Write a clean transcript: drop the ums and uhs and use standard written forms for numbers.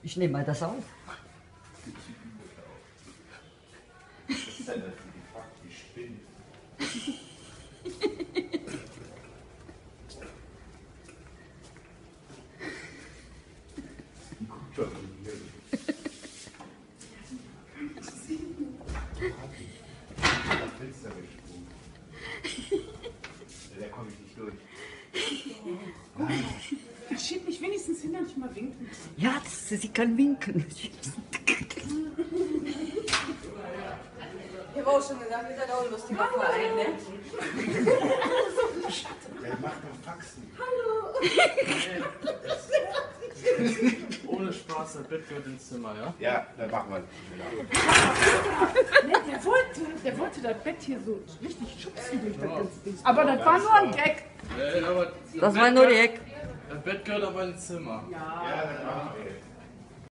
Ich nehme mal das auf. Was ist denn das für die Fakt, die spinnt? Die guckt schon von hier. Das Fenster weggesprungen. Da komme ich nicht durch. Schieb mich wenigstens hin und ich mal winken. Ja, sie kann winken. Ich habe auch schon gesagt, ihr seid auch ein lustiger Verein, ne? Wer macht noch Faxen? Ohne Spaß, das Bett gehört ins Zimmer, ja? Ja, dann machen wir Nee, der wollte das Bett hier so richtig schubsen durch das ganze Ding. Aber das war nur ein Gag. Aber Das war nur die Eck. das Bett gehört aber ins Zimmer. Ja, dann machen wir.